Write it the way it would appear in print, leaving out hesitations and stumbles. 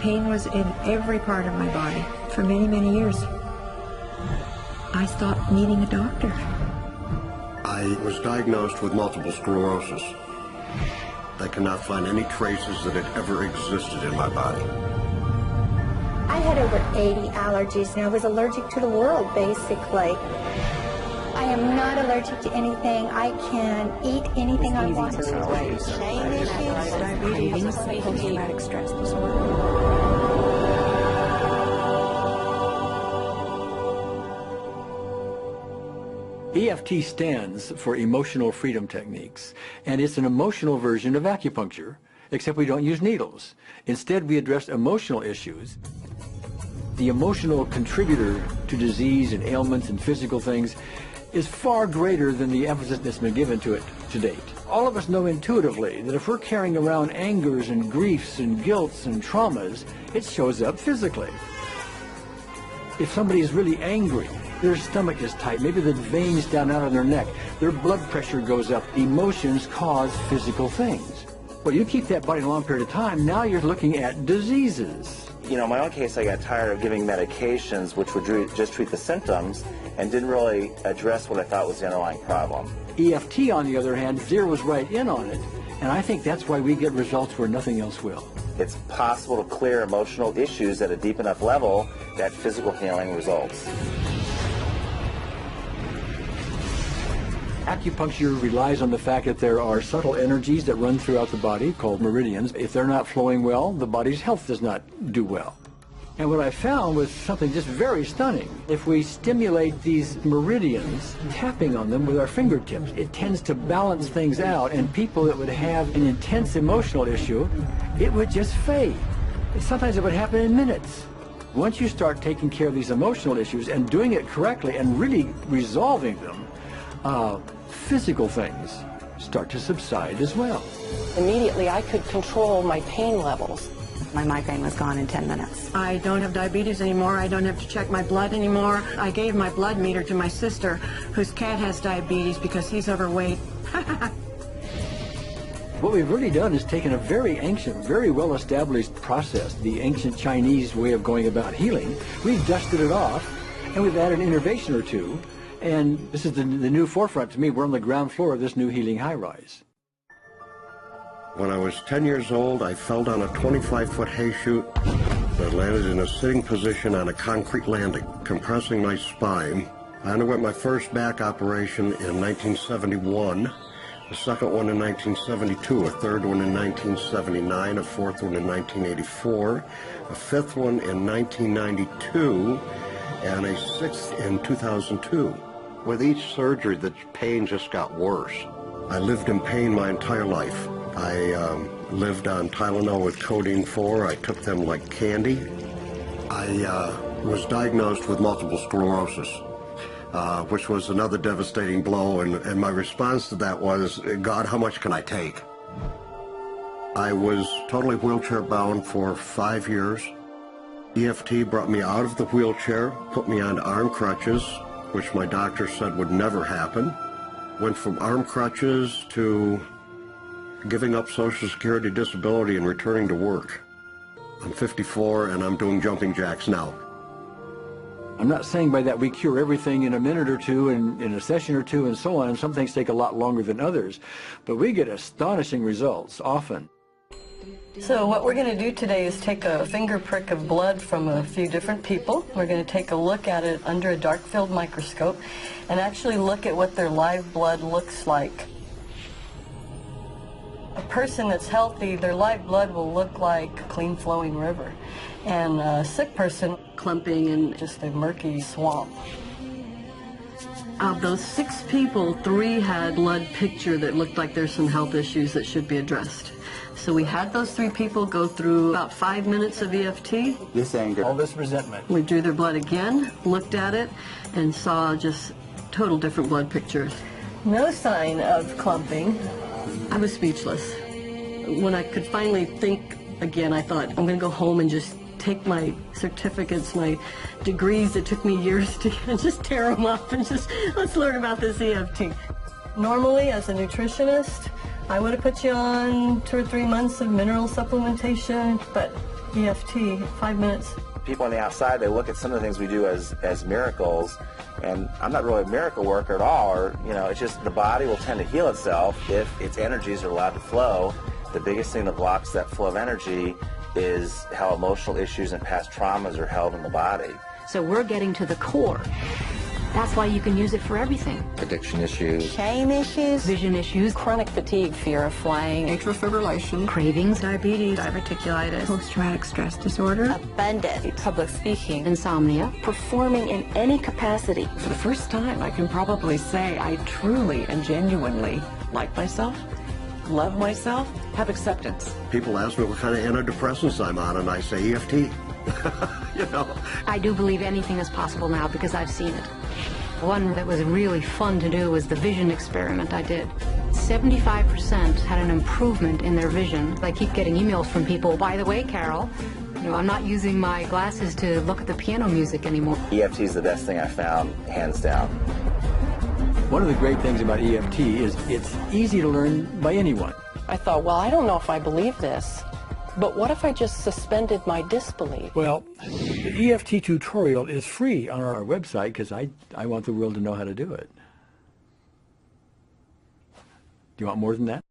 pain was in every part of my body for many, many years. I stopped needing a doctor. I was diagnosed with multiple sclerosis. They cannot find any traces that it ever existed in my body. I had over 80 allergies, and I was allergic to the world, basically. I am not allergic to anything. I can eat anything I want to. Diabetes, post-traumatic stress disorder. EFT stands for Emotional Freedom Techniques, and it's an emotional version of acupuncture, except we don't use needles. Instead, we address emotional issues. The emotional contributor to disease and ailments and physical things is far greater than the emphasis that's been given to it to date. All of us know intuitively that if we're carrying around angers and griefs and guilts and traumas, it shows up physically. If somebody is really angry, their stomach is tight, maybe the veins down out of their neck, their blood pressure goes up. Emotions cause physical things. Well, you keep that body a long period of time, now you're looking at diseases. You know, in my own case, I got tired of giving medications which would just treat the symptoms and didn't really address what I thought was the underlying problem. EFT, on the other hand, zeroes right in on it, and I think that's why we get results where nothing else will. It's possible to clear emotional issues at a deep enough level that physical healing results. Acupuncture relies on the fact that there are subtle energies that run throughout the body called meridians. If they're not flowing well, the body's health does not do well. And what I found was something just very stunning. If we stimulate these meridians, tapping on them with our fingertips, it tends to balance things out, and people that would have an intense emotional issue, it would just fade. Sometimes it would happen in minutes. Once you start taking care of these emotional issues and doing it correctly and really resolving them, physical things start to subside as well. Immediately, I could control my pain levels. My migraine was gone in 10 minutes. I don't have diabetes anymore. I don't have to check my blood anymore. I gave my blood meter to my sister, whose cat has diabetes because he's overweight. What we've really done is taken a very ancient, very well-established process, the ancient Chinese way of going about healing. We've dusted it off, and we've added an innovation or two. And this is the new forefront to me. We're on the ground floor of this new healing high-rise. When I was 10 years old, I fell down a 25-foot hay chute that landed in a sitting position on a concrete landing, compressing my spine. I underwent my first back operation in 1971, a second one in 1972, a third one in 1979, a fourth one in 1984, a fifth one in 1992, and a sixth in 2002. With each surgery, the pain just got worse. I lived in pain my entire life. I lived on Tylenol with codeine 4. I took them like candy. I was diagnosed with multiple sclerosis, which was another devastating blow, and my response to that was, God, how much can I take? I was totally wheelchair bound for 5 years. EFT brought me out of the wheelchair, put me on arm crutches, which my doctor said would never happen. Went from arm crutches to giving up Social Security disability and returning to work. I'm 54 and I'm doing jumping jacks now. I'm not saying by that we cure everything in a minute or two and in a session or two and so on, and some things take a lot longer than others, but we get astonishing results often. So what we're going to do today is take a finger prick of blood from a few different people. We're going to take a look at it under a dark field microscope and actually look at what their live blood looks like. A person that's healthy, their live blood will look like a clean flowing river, and a sick person clumping in just a murky swamp. Of those 6 people, 3 had blood picture that looked like there's some health issues that should be addressed. So we had those 3 people go through about 5 minutes of EFT. This anger. All this resentment. We drew their blood again, looked at it, and saw just total different blood pictures. No sign of clumping. I was speechless. When I could finally think again, I thought, I'm going to go home and just take my certificates, my degrees that took me years to and just tear them up and just, let's learn about this EFT. Normally, as a nutritionist, I would have put you on 2 or 3 months of mineral supplementation, but EFT, 5 minutes. People on the outside, they look at some of the things we do as miracles, and I'm not really a miracle worker at all, or, you know, it's just the body will tend to heal itself if its energies are allowed to flow. The biggest thing that blocks that flow of energy is how emotional issues and past traumas are held in the body. So we're getting to the core. That's why you can use it for everything. Addiction issues, Shame issues. Vision issues, Chronic fatigue, fear of flying, Atrial fibrillation, cravings, diabetes, diverticulitis, post-traumatic stress disorder. Abundance. public speaking, insomnia. performing in any capacity. For the first time, I can probably say I truly and genuinely like myself, love myself, have acceptance. People ask me what kind of antidepressants I'm on, and I say EFT. You know. I do believe anything is possible now because I've seen it. One that was really fun to do was the vision experiment I did. 75% had an improvement in their vision. I keep getting emails from people, by the way, Carol, you know, I'm not using my glasses to look at the piano music anymore. EFT is the best thing I found, hands down. One of the great things about EFT is it's easy to learn by anyone. I thought, well, I don't know if I believe this, but what if I just suspended my disbelief? Well, the EFT tutorial is free on our website because I want the world to know how to do it. Do you want more than that?